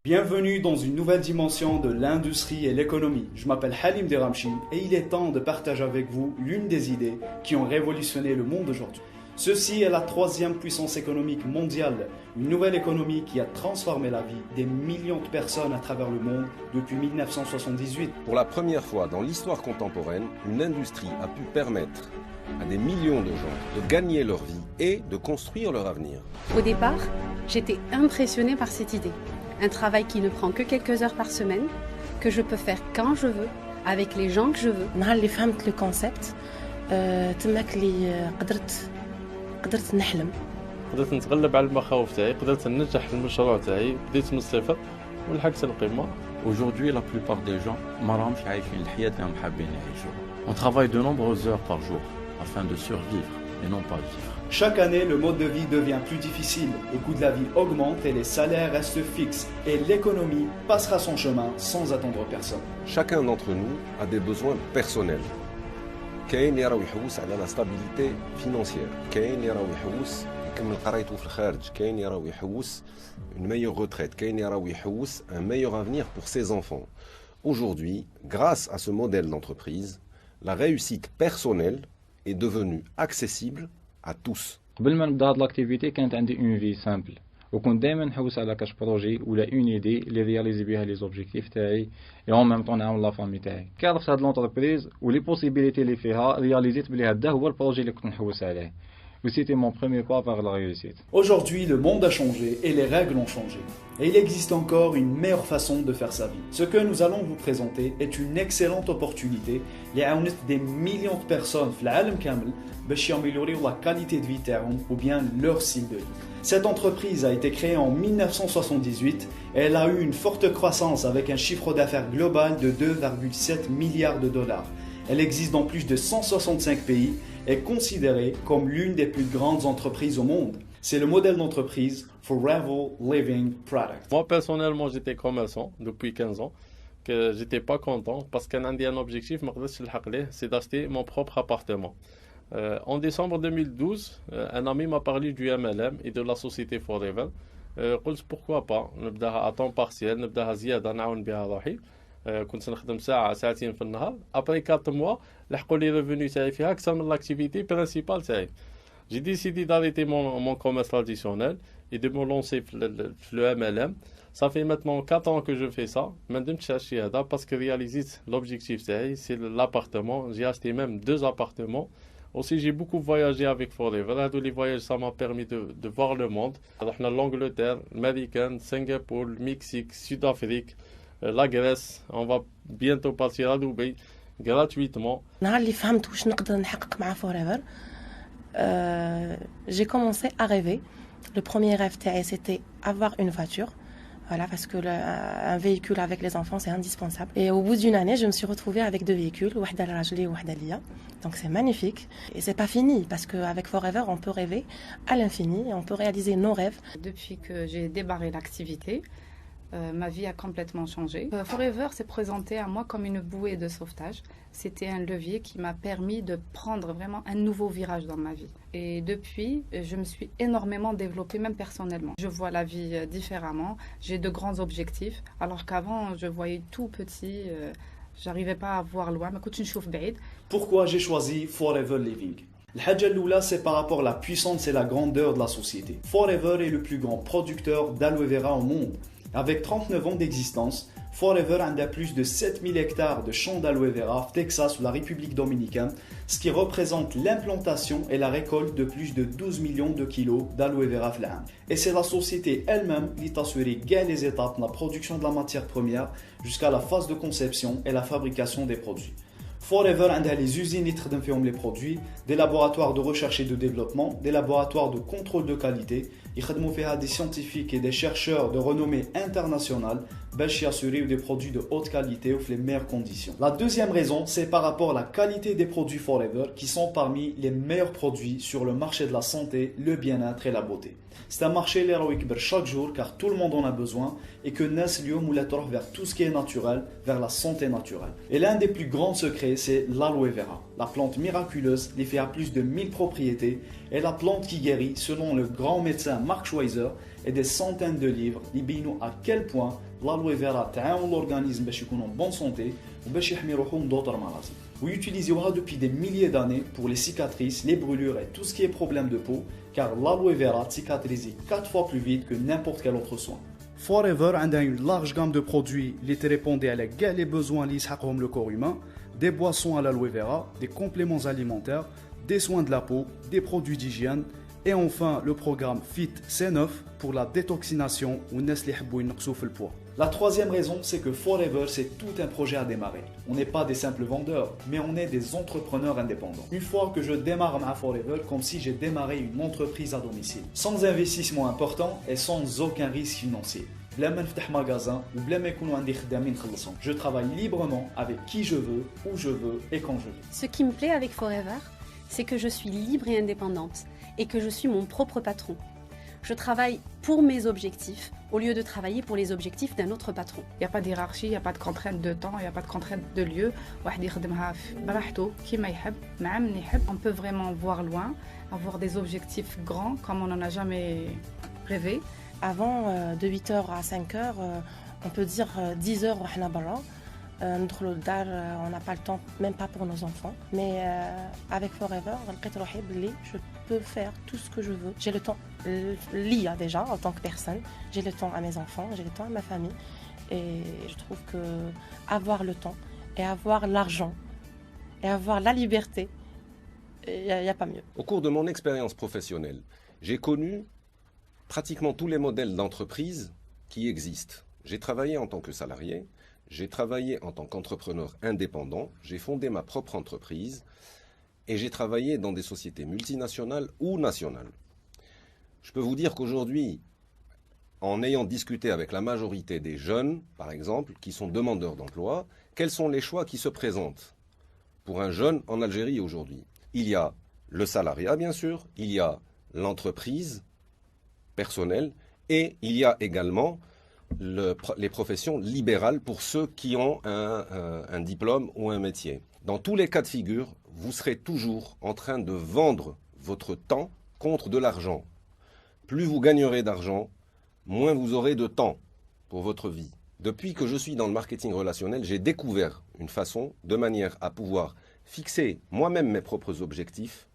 Bienvenue dans une nouvelle dimension de l'industrie et l'économie. Je m'appelle Halim Deramchi et il est temps de partager avec vous l'une des idées qui ont révolutionné le monde aujourd'hui. Ceci est la troisième puissance économique mondiale, une nouvelle économie qui a transformé la vie des millions de personnes à travers le monde depuis 1978. Pour la première fois dans l'histoire contemporaine, une industrie a pu permettre à des millions de gens de gagner leur vie et de construire leur avenir. Au départ, j'étais impressionnée par cette idée. Un travail qui ne prend que quelques heures par semaine, que je peux faire quand je veux, avec les gens que je veux. نهار اللي فهمت لو كونسيبت تماك اللي قدرت نحلم. قدرت نتغلب على المخاوف تاعي، قدرت ننجح المشروع تاعي، بديت من الصفر ولحقت القمة. Aujourd'hui, la plupart des gens ما راهمش عايشين الحياة اللي هم حابين يعيشوها. On travaille de nombreuses heures par jour afin de survivre et non pas vivre. Chaque année, le mode de vie devient plus difficile, le coût de la vie augmente et les salaires restent fixes. Et l'économie passera son chemin sans attendre personne. Chacun d'entre nous a des besoins personnels. كاين اللي راهو يحوس على لا ستابيليتي فينانسيير، كاين اللي راهو يحوس يكمل قرايته في الخارج، كاين اللي راهو يحوس une meilleure retraite, كاين اللي راهو يحوس un meilleur avenir pour ses enfants. Aujourd'hui, grâce à ce modèle d'entreprise, la réussite personnelle est devenue accessible à tous. قبل ما نبدا هاد لاكتيفيتي كانت عندي اون في سامبل وكنت دائما نحوس على كاش بروجي ولا اون ايدي اللي رياليزي بها لي زوبجيكتيف تاعي اي اون ميم طون نعاون لا فامي تاعي كي عرفت هاد لونتربريز ولي بوسيبيليتي اللي فيها رياليزيت بلي هذا هو البروجي اللي كنت نحوس عليه و سيتي مون بروميير با vers la réussite. Aujourd'hui, le monde a changé et les règles ont changé. Et il existe encore une meilleure façon de faire sa vie. Ce que nous allons vous présenter est une excellente opportunité اللي عاونت des millions de personnes في العالم كامل باش ياميليوريو la qualité de vie تاعهم ou bien leur style de vie. Cette entreprise a été créée en 1978 et elle a eu une forte croissance avec un chiffre d'affaires global de 2,7 milliards de dollars. Elle existe dans plus de 165 pays et est considérée comme l'une des plus grandes entreprises au monde. C'est le modèle d'entreprise Forever Living Product. Moi personnellement j'étais commerçant depuis 15 ans, que j'étais pas content parce qu'un un objectif c'est d'acheter mon propre appartement. En décembre 2012, un ami m'a parlé du MLM et de la société Forever. قلت pourquoi pas نبداها à temps partiel نبداها زيادة نعاون بها روحي. كنت نخدم ساعة ساعتين في النهار. Après 4 mois لحقوا لي revenus تاعي فيها أكثر من l'activité principale تاعي. J'ai décidé d'arrêter mon commerce traditionnel et de me lancer le MLM. Ça fait maintenant 4 ans que je fais ça. ما ندمتش على الشيء هذا parce que réalisé l'objectif تاعي c'est l'appartement. J'ai acheté même 2 appartements. Aussi, j'ai beaucoup voyagé avec Forever. Les voyages, ça m'a permis de voir le monde. Alors, on a l'Angleterre, l'Amérique, Singapour, le Mexique, Sud-Afrique, la Grèce. On va bientôt partir à Dubaï gratuitement. نهار اللي فهمت واش نقدر نحقق مع فوريفر j'ai commencé à rêver. Le premier rêve تاعي c'était avoir une voiture. Voilà, parce que un véhicule avec les enfants, c'est indispensable. Et au bout d'une année, je me suis retrouvée avec 2 véhicules, وحدة لراجلي وحدة ليا. Donc c'est magnifique. Et c'est pas fini, parce qu'avec Forever, on peut rêver à l'infini, et on peut réaliser nos rêves. Depuis que j'ai démarré l'activité, ma vie a complètement changé. Forever s'est présenté à moi comme une bouée de sauvetage. C'était un levier qui m'a permis de prendre vraiment un nouveau virage dans ma vie. Et depuis, je me suis énormément développée, même personnellement. Je vois la vie différemment. J'ai de grands objectifs, alors qu'avant, je voyais tout petit. J'arrivais pas à voir loin. Pourquoi j'ai choisi Forever Living? الحاجة الأولى c'est par rapport à la puissance et la grandeur de la société. Forever est le plus grand producteur d'aloe vera au monde. Avec 39 ans d'existence, Forever a plus de 7000 hectares de champs d'aloe vera au Texas ou la République dominicaine, ce qui représente l'implantation et la récolte de plus de 12 millions de kilos d'aloe vera flam. Et c'est la société elle-même qui t'assure les étapes de la production de la matière première jusqu'à la phase de conception et la fabrication des produits. Forever a les usines qui traitent les produits, des laboratoires de recherche et de développement, des laboratoires de contrôle de qualité. Ils traitent des scientifiques et des chercheurs de renommée internationale pour assurer des produits de haute qualité ou les meilleures conditions. La deuxième raison, c'est par rapport à la qualité des produits Forever qui sont parmi les meilleurs produits sur le marché de la santé, le bien-être et la beauté. C'est un marché qui est chaque jour car tout le monde en a besoin et que Nas Lyoum vers tout ce qui est naturel, vers la santé naturelle. Et l'un des plus grands secrets, c'est l'aloe vera, la plante miraculeuse qui fait à plus de 1000 propriétés et la plante qui guérit selon le grand médecin Mark Schweizer et des centaines de livres qui بينوا à quel point l'aloe vera تعاون l'organisme باش يكون en bonne santé وباش يحمي روحهم d'autres maladies. Vous utilisez depuis des milliers d'années pour les cicatrices, les brûlures et tout ce qui est problème de peau, car l'aloe vera cicatrise 4 fois plus vite que n'importe quel autre soin. Forever a une large gamme de produits qui répondent à les besoins liés le corps humain, des boissons à l'aloe vera, des compléments alimentaires, des soins de la peau, des produits d'hygiène, et enfin le programme FIT C9 pour la détoxination ou le poids. La troisième raison, c'est que Forever, c'est tout un projet à démarrer. On n'est pas des simples vendeurs, mais on est des entrepreneurs indépendants. Une fois que je démarre ma Forever, comme si j'ai démarré une entreprise à domicile, sans investissement important et sans aucun risque financier. Magasin ou je travaille librement avec qui je veux, où je veux et quand je veux. Ce qui me plaît avec Forever, c'est que je suis libre et indépendante et que je suis mon propre patron. Je travaille pour mes objectifs au lieu de travailler pour les objectifs d'un autre patron. Il n'y a pas d'hierarchie, il n'y a pas de contrainte de temps, il n'y a pas de contrainte de lieu. On peut vraiment voir loin, avoir des objectifs grands comme on n'en a jamais rêvé. Avant, de 8h à 5h, on peut dire 10h, on n'a pas le temps, même pas pour nos enfants. Mais avec Forever, je peux faire tout ce que je veux. J'ai le temps, l'IA déjà, en tant que personne. J'ai le temps à mes enfants, j'ai le temps à ma famille. Et je trouve que avoir le temps et avoir l'argent et avoir la liberté, il n'y a pas mieux. Au cours de mon expérience professionnelle, j'ai connu pratiquement tous les modèles d'entreprise qui existent. J'ai travaillé en tant que salarié, j'ai travaillé en tant qu'entrepreneur indépendant, j'ai fondé ma propre entreprise et j'ai travaillé dans des sociétés multinationales ou nationales. Je peux vous dire qu'aujourd'hui, en ayant discuté avec la majorité des jeunes, par exemple, qui sont demandeurs d'emploi, quels sont les choix qui se présentent pour un jeune en Algérie aujourd'hui? Il y a le salariat, bien sûr, il y a l'entreprise personnelle et il y a également les professions libérales pour ceux qui ont un diplôme ou un métier. Dans tous les cas de figure, vous serez toujours en train de vendre votre temps contre de l'argent. Plus vous gagnerez d'argent, moins vous aurez de temps pour votre vie. Depuis que je suis dans le marketing relationnel, j'ai découvert une façon, de manière à pouvoir fixer moi-même mes propres objectifs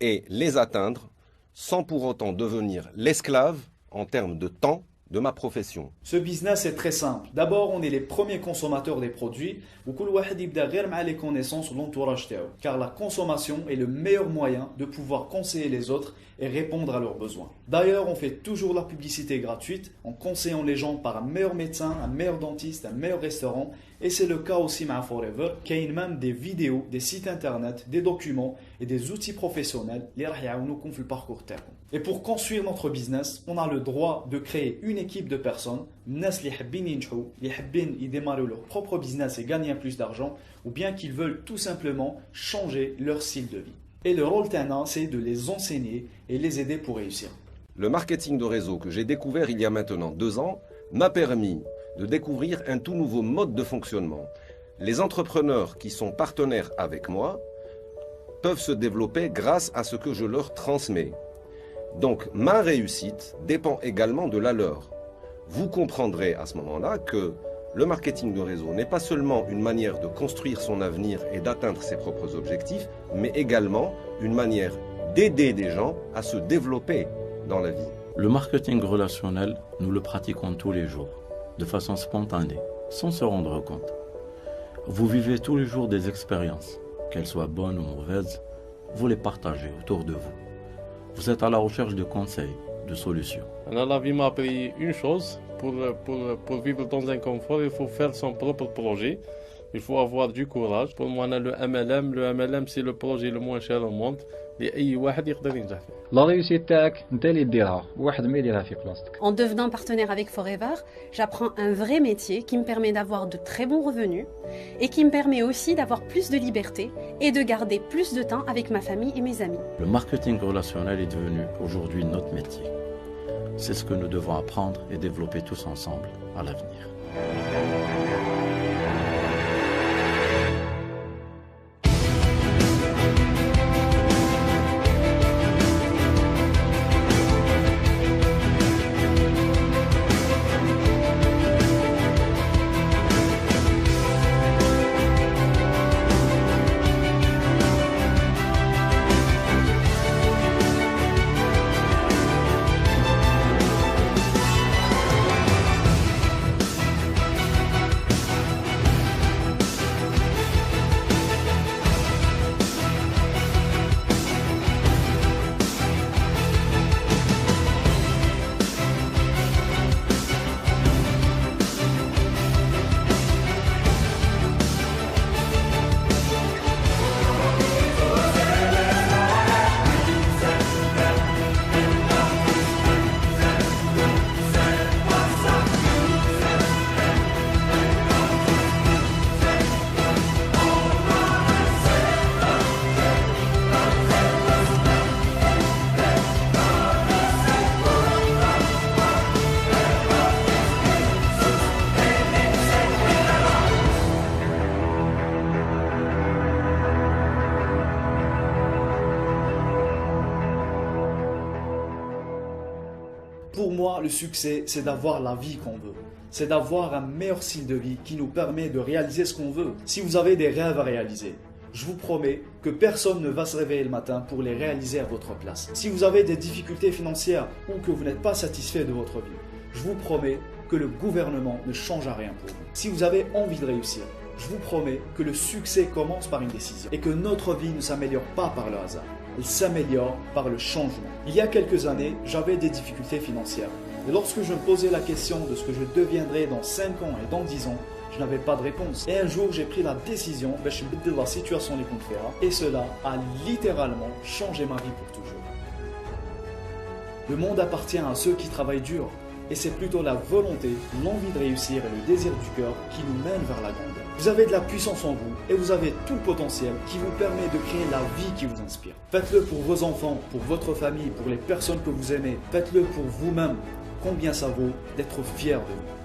et les atteindre sans pour autant devenir l'esclave en termes de temps de ma profession. Ce business est très simple. D'abord, on est les premiers consommateurs des produits où كل واحد يبدا غير مع les connaissances ou l'entourage تاعو. Car la consommation est le meilleur moyen de pouvoir conseiller les autres et répondre à leurs besoins. D'ailleurs, on fait toujours la publicité gratuite en conseillant les gens par un meilleur médecin, un meilleur dentiste, un meilleur restaurant. Et c'est le cas aussi مع Forever, qui a même des vidéos, des sites internet, des documents et des outils professionnels qui راح يعاونوكم في البارcours تاعكم. Et pour construire notre business, on a le droit de créer une équipe de personnes, الناس اللي حابين ينجحوا, اللي حابين يديماريو leur propre business et gagner plus d'argent, ou bien qu'ils veulent tout simplement changer leur style de vie. Et le rôle تاعنا, c'est de les enseigner et les aider pour réussir. Le marketing de réseau que j'ai découvert il y a maintenant 2 ans m'a permis de découvrir un tout nouveau mode de fonctionnement. Les entrepreneurs qui sont partenaires avec moi peuvent se développer grâce à ce que je leur transmets. Donc ma réussite dépend également de la leur. Vous comprendrez à ce moment-là que le marketing de réseau n'est pas seulement une manière de construire son avenir et d'atteindre ses propres objectifs, mais également une manière d'aider des gens à se développer dans la vie. Le marketing relationnel, nous le pratiquons tous les jours, de façon spontanée, sans se rendre compte. Vous vivez tous les jours des expériences, qu'elles soient bonnes ou mauvaises, vous les partagez autour de vous. Vous êtes à la recherche de conseils, de solutions. La vie m'a appris une chose, pour vivre dans un confort, il faut faire son propre projet. Il faut avoir du courage. Pour moi, le MLM, c'est le projet le moins cher au monde. لأي واحد يقدر ينجح فيه. لا ريوسيت تاعك انت اللي ديرها واحد ما يديرها في بلاصتك. En devenant partenaire avec Forever, j'apprends un vrai métier qui me permet d'avoir de très bons revenus et qui me permet aussi d'avoir plus de liberté et de garder plus de temps avec ma famille et mes amis. Le marketing relationnel est devenu aujourd'hui notre métier. C'est ce que nous devons apprendre et développer tous ensemble à l'avenir. moi, le succès, c'est d'avoir la vie qu'on veut. C'est d'avoir un meilleur style de vie qui nous permet de réaliser ce qu'on veut. Si vous avez des rêves à réaliser, je vous promets que personne ne va se réveiller le matin pour les réaliser à votre place. Si vous avez des difficultés financières ou que vous n'êtes pas satisfait de votre vie, je vous promets que le gouvernement ne changera rien pour vous. Si vous avez envie de réussir, je vous promets que le succès commence par une décision et que notre vie ne s'améliore pas par le hasard. Elle s'améliore par le changement. Il y a quelques années, j'avais des difficultés financières. Et lorsque je me posais la question de ce que je deviendrais dans 5 ans et dans 10 ans, je n'avais pas de réponse. Et un jour, j'ai pris la décision de la situation des comptes et cela a littéralement changé ma vie pour toujours. Le monde appartient à ceux qui travaillent dur. Et c'est plutôt la volonté, l'envie de réussir et le désir du cœur qui nous mènent vers la grandeur. Vous avez de la puissance en vous et vous avez tout le potentiel qui vous permet de créer la vie qui vous inspire. Faites-le pour vos enfants, pour votre famille, pour les personnes que vous aimez. Faites-le pour vous-même. Combien ça vaut d'être fier de vous.